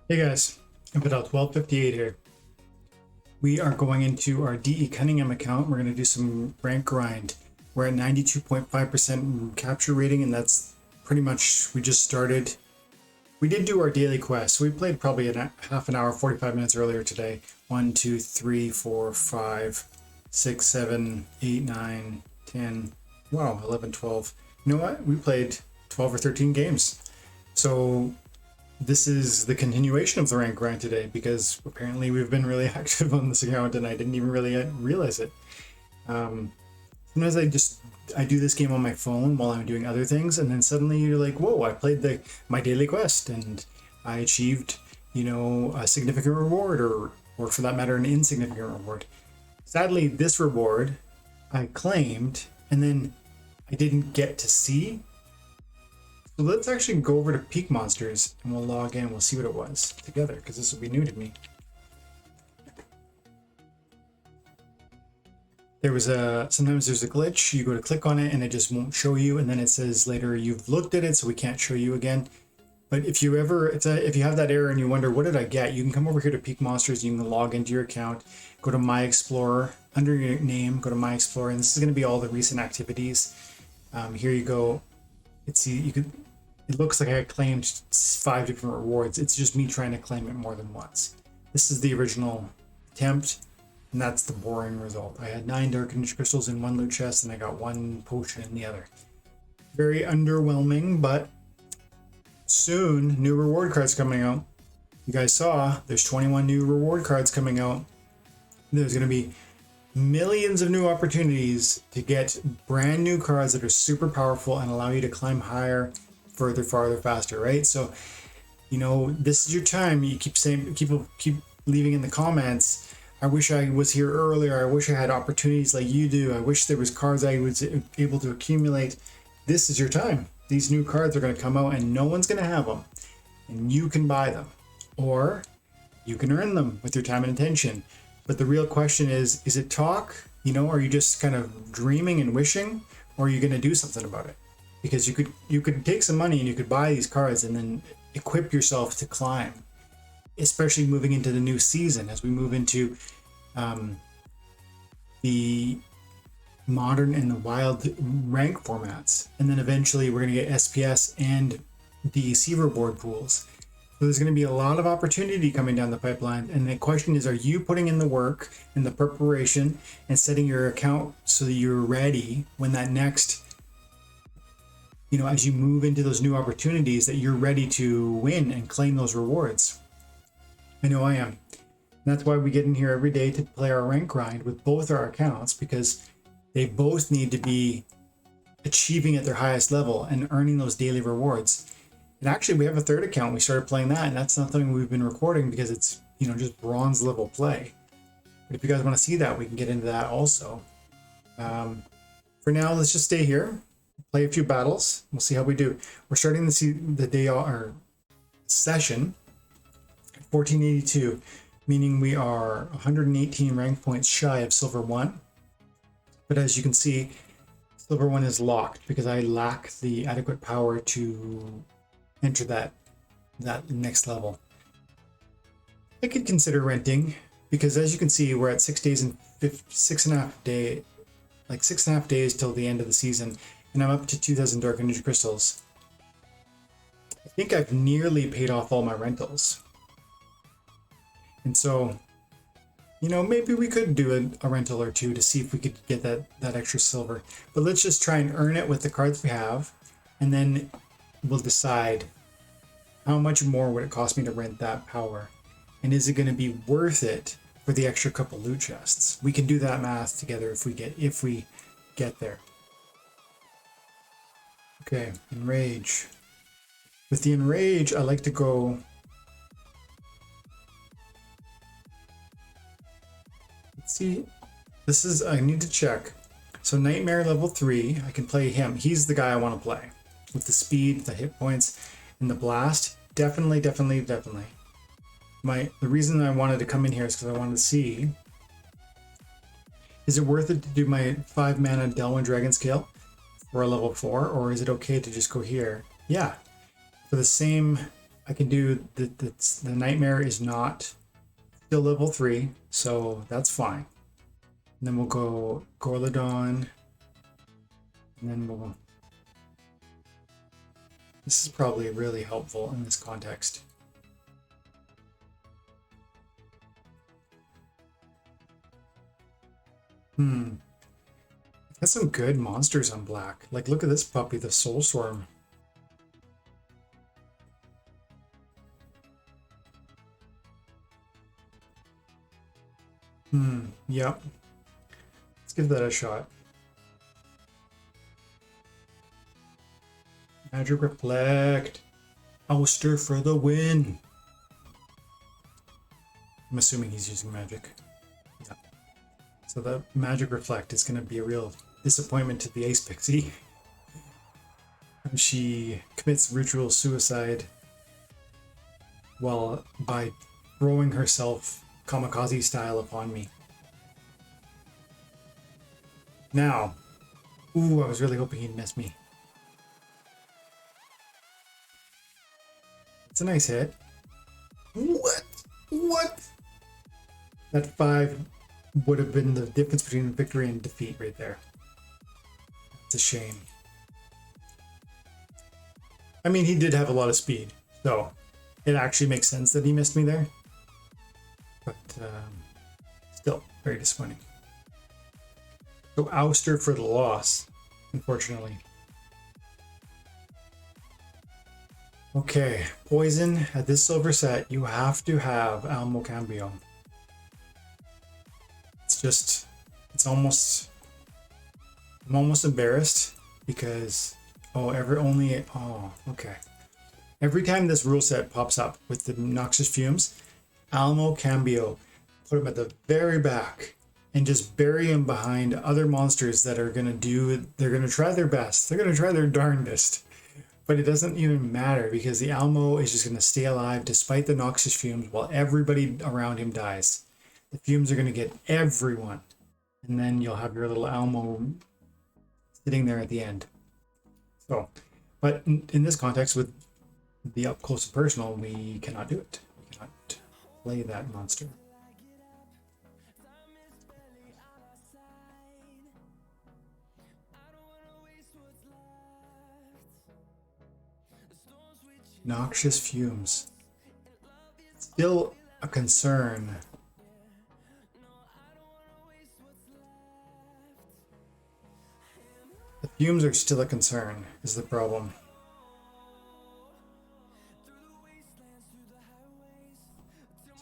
Hey guys, Infidel 1258 here. We are going into our DE Cunningham account. We're going to do some rank grind. We're at 92.5% capture rating, and that's pretty much, we just started. We did do our daily quest. So we played probably half an hour, 45 minutes earlier today. 1, 2, 3, 4, 5, 6, 7, 8, 9, 10, wow, 11, 12. You know what? We played 12 or 13 games. So this is the continuation of the rank grind today because apparently we've been really active on this account and I didn't even really realize it. Sometimes I do this game on my phone while I'm doing other things, and then suddenly you're like, whoa, I played my daily quest and I achieved, a significant reward or for that matter, an insignificant reward. Sadly, this reward I claimed and then I didn't get to see. So let's actually go over to Peak Monsters and we'll log in. We'll see what it was together because this will be new to me. Sometimes there's a glitch. You go to click on it and it just won't show you, and then it says later you've looked at it, so we can't show you again. But if you have that error and you wonder what did I get, you can come over here to Peak Monsters. You can log into your account, go to My Explorer, under your name, go to My Explorer, and this is going to be all the recent activities. Here you go. It looks like I claimed 5 different rewards. It's just me trying to claim it more than once. This is the original attempt, and that's the boring result. I had 9 Dark Ninja Crystals in one loot chest, and I got 1 potion in the other. Very underwhelming, but soon, new reward cards coming out. You guys saw, there's 21 new reward cards coming out. There's going to be millions of new opportunities to get brand new cards that are super powerful and allow you to climb higher, further, farther, faster, right? So, this is your time. You keep saying, keep leaving in the comments, I wish I was here earlier. I wish I had opportunities like you do. I wish there was cards I was able to accumulate. This is your time. These new cards are going to come out and no one's going to have them. And you can buy them. Or you can earn them with your time and attention. But the real question is it talk? Are you just kind of dreaming and wishing? Or are you going to do something about it? Because you could take some money and you could buy these cards and then equip yourself to climb. Especially moving into the new season as we move into the modern and the wild rank formats. And then eventually we're going to get SPS and DEC reward pools. So there's going to be a lot of opportunity coming down the pipeline. And the question is, are you putting in the work and the preparation and setting your account so that you're ready when that next, as you move into those new opportunities, that you're ready to win and claim those rewards? I know I am. And that's why we get in here every day to play our rank grind with both our accounts, because they both need to be achieving at their highest level and earning those daily rewards. And actually, we have a third account. We started playing that, and that's not something we've been recording because it's, just bronze level play. But if you guys want to see that, we can get into that also. For now, let's just stay here, play a few battles. We'll see how we do. We're starting to see the day or session 1482, meaning we are 118 rank points shy of Silver 1. But as you can see, Silver 1 is locked because I lack the adequate power to enter that next level. I could consider renting because, as you can see, we're at 6 days and 6.5 days till the end of the season, and I'm up to 2,000 Dark Ninja Crystals. I think I've nearly paid off all my rentals. And so, maybe we could do a rental or two to see if we could get that extra silver. But let's just try and earn it with the cards we have, and then we'll decide how much more would it cost me to rent that power, and is it going to be worth it for the extra couple loot chests? We can do that math together if we get there. Okay, Enrage. With the Enrage, I like to go. Let's see. I need to check. So Nightmare level 3, I can play him. He's the guy I want to play. With the speed, the hit points, and the blast. Definitely. The reason I wanted to come in here is because I wanted to see, is it worth it to do my 5 mana Delwyn Dragon Scale for a level 4, or is it okay to just go here? Yeah. For the same I can do the nightmare is not still level 3, so that's fine. And then we'll go Gorladon, and then we'll. This is probably really helpful in this context. Got some good monsters on black. Like, look at this puppy, the Soul Swarm. Yep. Let's give that a shot. Magic Reflect. Ouster for the win. I'm assuming he's using magic. Yeah. So the Magic Reflect is going to be a real disappointment to the Ace Pixie. She commits ritual suicide while by throwing herself kamikaze style upon me. Now, ooh, I was really hoping he'd miss me. It's a nice hit. What? What? That 5 would have been the difference between victory and defeat right there. It's a shame. I mean, he did have a lot of speed, so it actually makes sense that he missed me there. But still, very disappointing. So Ouster for the loss, unfortunately. Okay, Poison, at this silver set, you have to have Almo Cambio. I'm almost embarrassed because, okay. Every time this rule set pops up with the Noxious Fumes, Almo Cambio, put him at the very back and just bury him behind other monsters that are they're gonna try their best. They're gonna try their darndest. But it doesn't even matter because the Almo is just gonna stay alive despite the Noxious Fumes while everybody around him dies. The fumes are gonna get everyone. And then you'll have your little Almo sitting there at the end. So, but in this context with the up close and personal, we cannot do it. We cannot play that monster. Noxious Fumes. Still a concern. The fumes are still a concern, is the problem.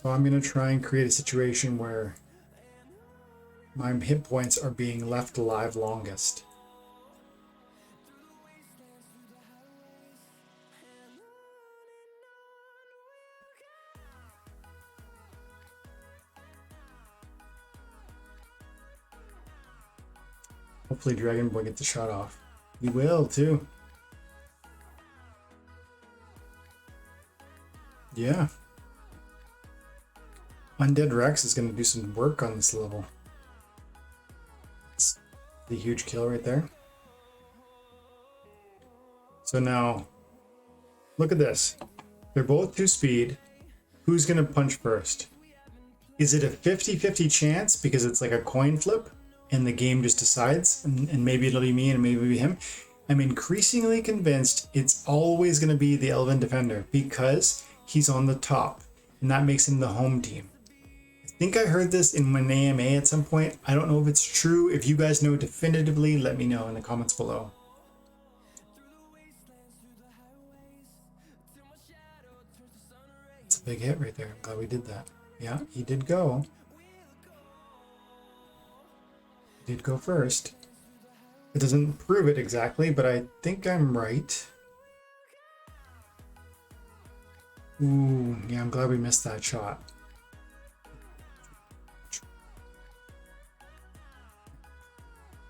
So I'm going to try and create a situation where my hit points are being left alive longest. Hopefully Dragon Boy gets the shot off. He will too. Yeah. Undead Rex is going to do some work on this level. It's the huge kill right there. So now, look at this. They're both 2 speed. Who's going to punch first? Is it a 50-50 chance because it's like a coin flip and the game just decides and maybe it'll be me and maybe it'll be him? I'm increasingly convinced it's always going to be the Elven Defender because he's on the top and that makes him the home team. I think I heard this in an AMA at some point. I don't know if it's true. If you guys know definitively, let me know in the comments below. It's a big hit right there. I'm glad we did that. Yeah, he did go. He did go first. It doesn't prove it exactly, but I think I'm right. Ooh, yeah, I'm glad we missed that shot.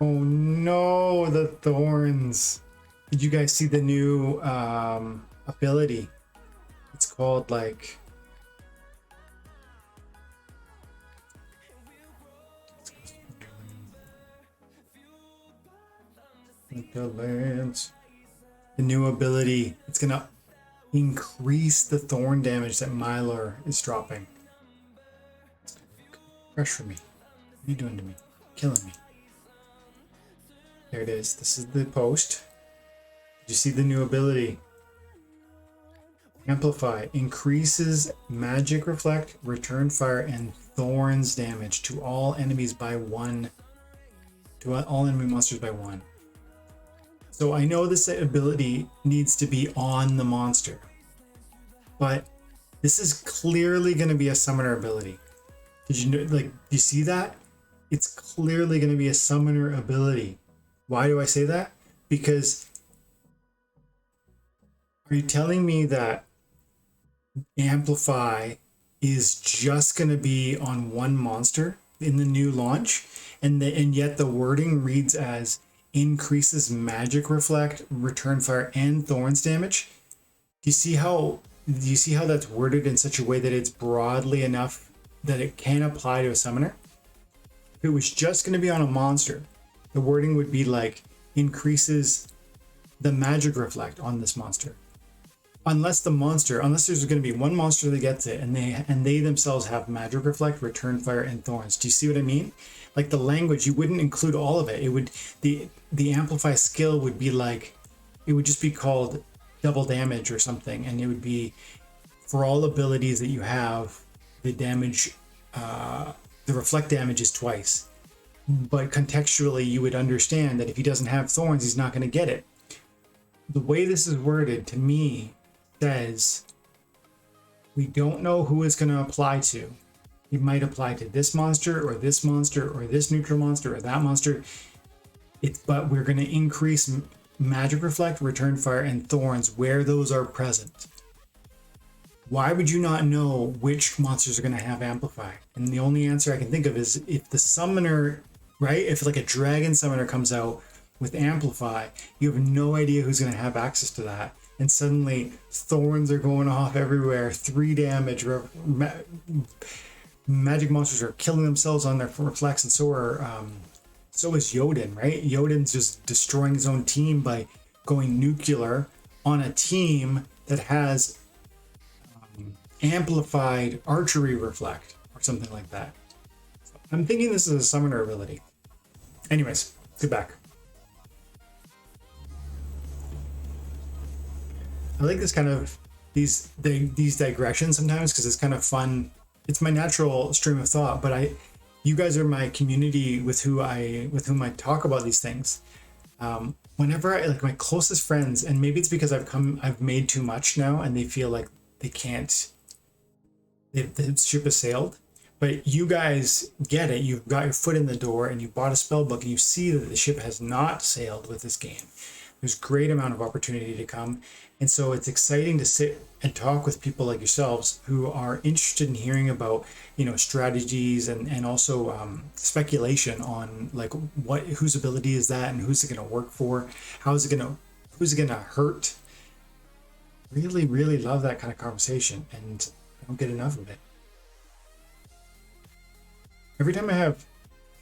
Oh no, the thorns. Did you guys see the new ability? It's called like... Splinterlands. The new ability. It's gonna increase the thorn damage that Mylar is dropping. Pressure me. What are you doing to me? Killing me. There it is. This is the post. Did you see the new ability? Amplify. Increases magic reflect, return fire, and thorns damage to all enemies by 1. To all enemy monsters by 1. So I know this ability needs to be on the monster, but this is clearly going to be a summoner ability. Did you know, like, you see that? It's clearly going to be a summoner ability. Why do I say that? Because are you telling me that Amplify is just going to be on one monster in the new launch, and yet the wording reads as increases magic reflect, return fire, and thorns damage? Do you see how that's worded in such a way that it's broadly enough that it can apply to a summoner? If it was just going to be on a monster, the wording would be like increases the magic reflect on this monster. Unless there's going to be one monster that gets it and they themselves have magic reflect, return fire, and thorns. Do you see what I mean? Like the language, you wouldn't include all of it. It would, the amplify skill would be like, it would just be called double damage or something, and it would be for all abilities that you have, the damage, the reflect damage is twice. But contextually, you would understand that if he doesn't have thorns, he's not going to get it. The way this is worded, to me, says we don't know who it's going to apply to. It might apply to this monster or this neutral monster or that monster. But we're going to increase magic reflect, return fire, and thorns where those are present. Why would you not know which monsters are going to have amplify? And the only answer I can think of is if the summoner, right? If like a dragon summoner comes out with amplify, you have no idea who's going to have access to that. And suddenly thorns are going off everywhere, 3 damage, magic monsters are killing themselves on their reflex, and so is Jotun, right? Jotun's just destroying his own team by going nuclear on a team that has amplified archery reflect or something like that. I'm thinking this is a summoner ability. Anyways, get back. I like this kind of these digressions sometimes because it's kind of fun. It's my natural stream of thought, but you guys are my community with whom I talk about these things. Whenever like my closest friends, and maybe it's because I've made too much now and they feel like they can't, the ship has sailed. But you guys get it. You've got your foot in the door and you bought a spell book and you see that the ship has not sailed with this game. There's a great amount of opportunity to come. And so it's exciting to sit and talk with people like yourselves who are interested in hearing about, strategies and also speculation on like whose ability is that and who's it going to work for? Who's it going to hurt? Really, really love that kind of conversation, and I don't get enough of it. Every time I have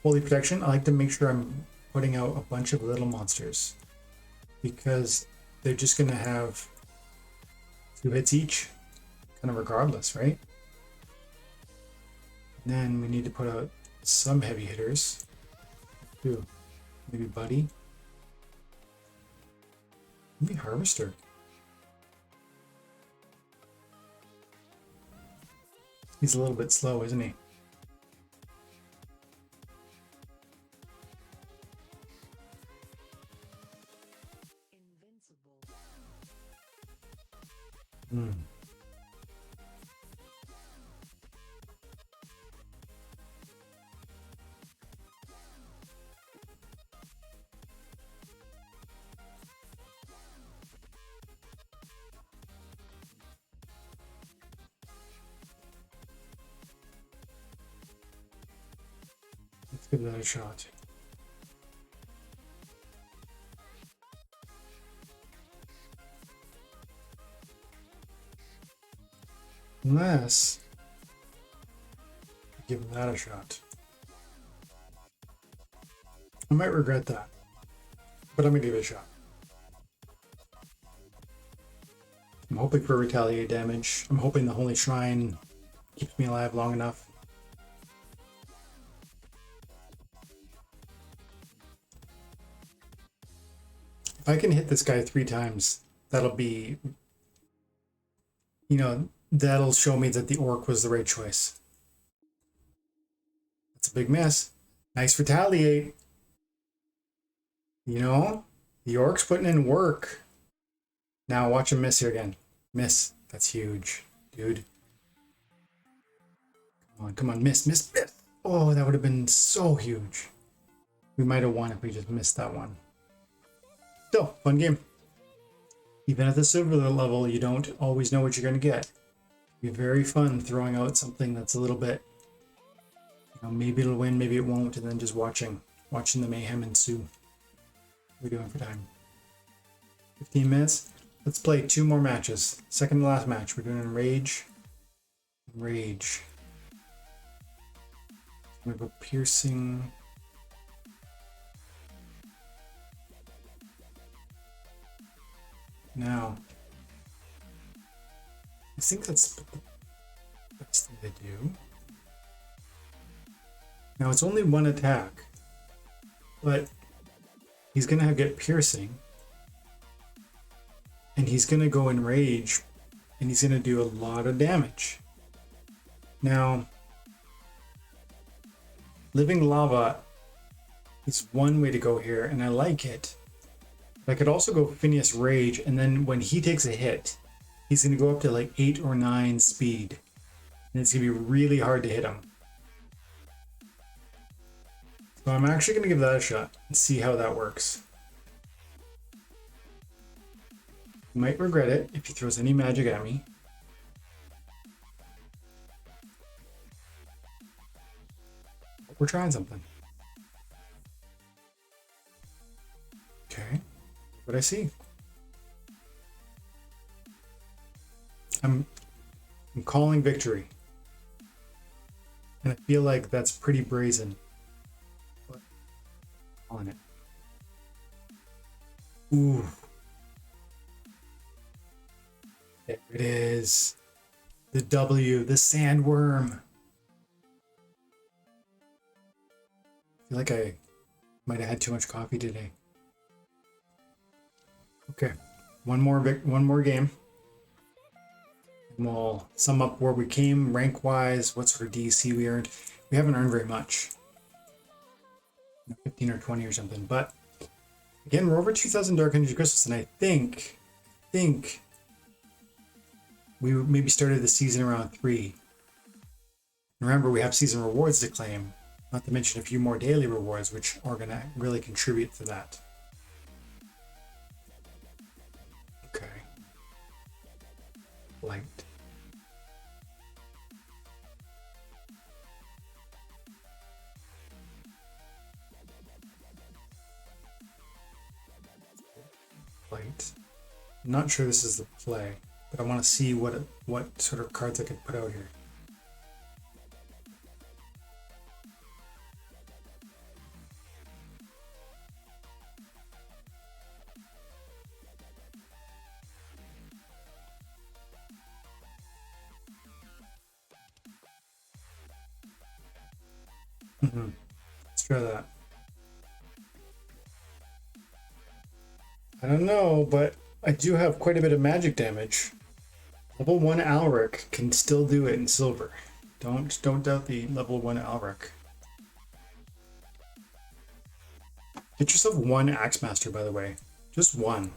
Holy Protection, I like to make sure I'm putting out a bunch of little monsters, because they're just going to have 2 hits each, kind of regardless, right? And then we need to put out some heavy hitters, too. Maybe Buddy. Maybe Harvester. He's a little bit slow, isn't he? Let's give that a shot. Unless give that a shot. I might regret that, but I'm gonna give it a shot. I'm hoping for retaliate damage. I'm hoping the Holy Shrine keeps me alive long enough. If I can hit this guy 3 times, that'll be, that'll show me that the orc was the right choice. That's a big miss. Nice retaliate. The orc's putting in work. Now watch him miss here again. Miss. That's huge, dude. Come on, miss. Oh, that would have been so huge. We might have won if we just missed that one. Still, fun game. Even at the silver level, you don't always know what you're going to get. It'll be very fun throwing out something that's a little bit, maybe it'll win, maybe it won't, and then just watching the mayhem ensue. What are we doing for time? 15 minutes. Let's play 2 more matches. Second to last match. We're doing Rage. Rage. We have a piercing. Now, I think that's the best thing to do. Now it's only 1 attack, but he's gonna get piercing, and he's gonna go in rage, and he's gonna do a lot of damage. Now, living lava is one way to go here, and I like it. I could also go Phineas Rage, and then when he takes a hit, he's going to go up to like 8 or 9 speed. And it's going to be really hard to hit him. So I'm actually going to give that a shot and see how that works. You might regret it if he throws any magic at me. We're trying something. Okay. What I see. I'm calling victory. And I feel like that's pretty brazen. But I'm calling it. Ooh. There it is. The W, the sandworm. I feel like I might have had too much coffee today. Okay, one more game. And we'll sum up where we came rank-wise, what sort of DC we earned. We haven't earned very much. 15 or 20 or something. But again, we're over 2,000 Dark Energy Crystals, and I think we maybe started the season around 3. Remember, we have season rewards to claim, not to mention a few more daily rewards, which are going to really contribute to that. Okay. Light. Light. I'm not sure this is the play, but I want to see what sort of cards I could put out here. Let's try that. I don't know, but I do have quite a bit of magic damage. Level 1 Alric can still do it in silver. Don't doubt the level 1 Alric. Get yourself 1 Axemaster, by the way. Just 1.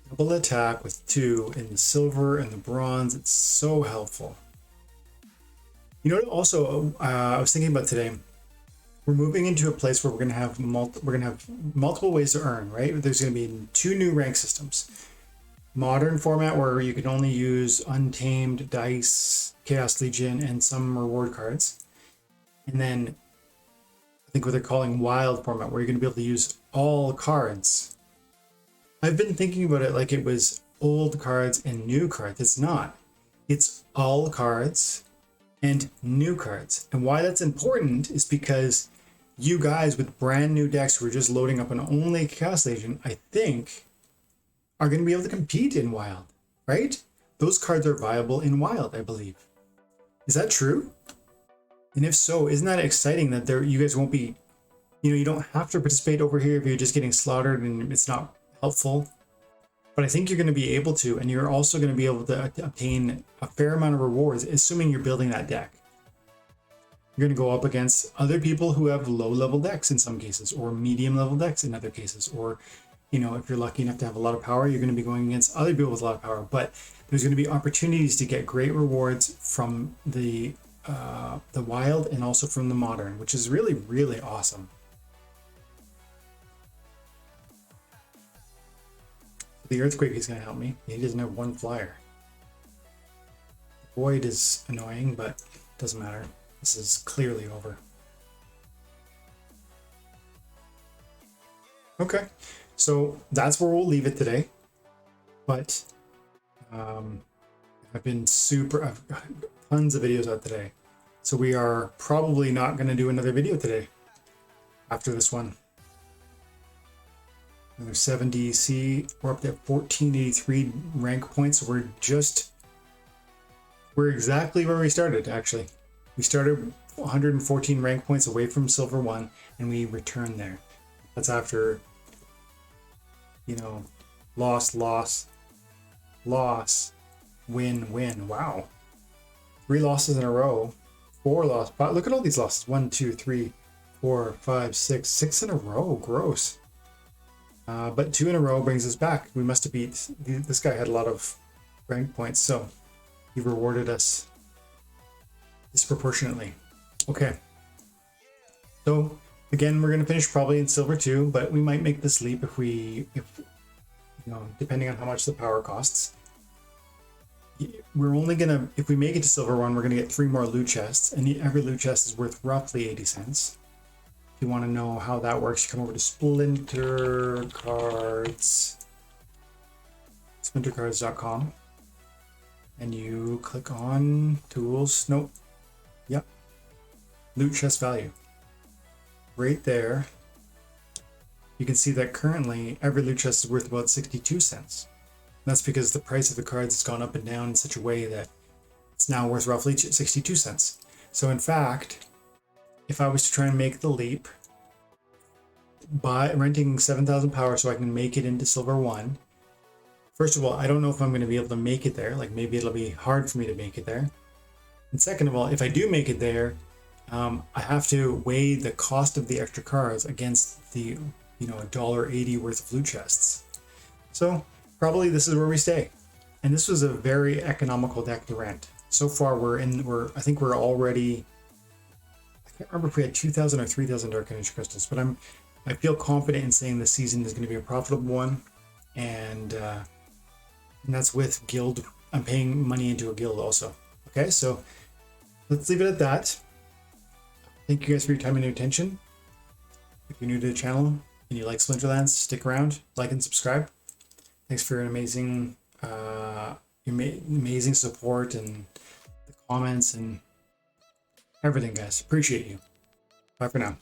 Double attack with 2 in the silver and the bronze. It's so helpful. You know what? Also, I was thinking about today. We're moving into a place where we're going to have multiple ways to earn. Right? There's going to be 2 new rank systems. Modern format where you can only use Untamed, Dice, Chaos Legion, and some reward cards. And then I think what they're calling Wild format where you're going to be able to use all cards. I've been thinking about it like it was old cards and new cards. It's not. It's all cards and new cards. And why that's important is because you guys with brand new decks who are just loading up on only Chaos Legion, I think, are going to be able to compete in Wild. right? Those cards are viable in Wild, I believe. Is that true? And if so, isn't that exciting that you guys won't be, you don't have to participate over here if you're just getting slaughtered and it's not helpful. But I think you're going to be able to, and you're also going to be able to obtain a fair amount of rewards, assuming you're building that deck. You're going to go up against other people who have low level decks in some cases, or medium level decks in other cases, or if you're lucky enough to have a lot of power, you're going to be going against other people with a lot of power. But there's going to be opportunities to get great rewards from the Wild and also from the Modern, which is really, really awesome. The Earthquake is going to help me. He doesn't have one flyer. Void is annoying, but doesn't matter. This is clearly over. Okay, so that's where we'll leave it today. But I've got tons of videos out today. So we are probably not going to do another video today after this one. Another 7 DC. We're up to 1483 rank points. So we're exactly where we started, actually. We started 114 rank points away from Silver 1, and we returned there. That's after, loss, win, win. Wow. 3 losses in a row. 4 losses. Look at all these losses. 1, 2, 3, 4, 5, 6. 6 in a row. Gross. But 2 in a row brings us back. We must have beat... This guy had a lot of rank points, so he rewarded us disproportionately. Okay. So, again, we're going to finish probably in Silver 2, but we might make this leap if depending on how much the power costs. We're only going to... If we make it to Silver 1, we're going to get 3 more loot chests, and every loot chest is worth roughly 80 cents. If you want to know how that works, you come over to splintercards.com, and you click on tools. Nope. Yep. Loot chest value. Right there, you can see that currently every loot chest is worth about 62 cents. And that's because the price of the cards has gone up and down in such a way that it's now worth roughly 62 cents. So in fact, if I was to try and make the leap by renting 7,000 power so I can make it into Silver 1, first of all, I don't know if I'm going to be able to make it there. Like, maybe it'll be hard for me to make it there. And second of all, if I do make it there, I have to weigh the cost of the extra cards against the, $1.80 worth of loot chests. So probably this is where we stay. And this was a very economical deck to rent. So far I think we're already... I can't remember if we had 2,000 or 3,000 Dark Energy Crystals, but I feel confident in saying this season is going to be a profitable one, and that's with guild. I'm paying money into a guild also. Okay, so let's leave it at that. Thank you guys for your time and your attention. If you're new to the channel and you like Splinterlands, stick around, like and subscribe. Thanks for an amazing support and the comments and everything, guys. Appreciate you. Bye for now.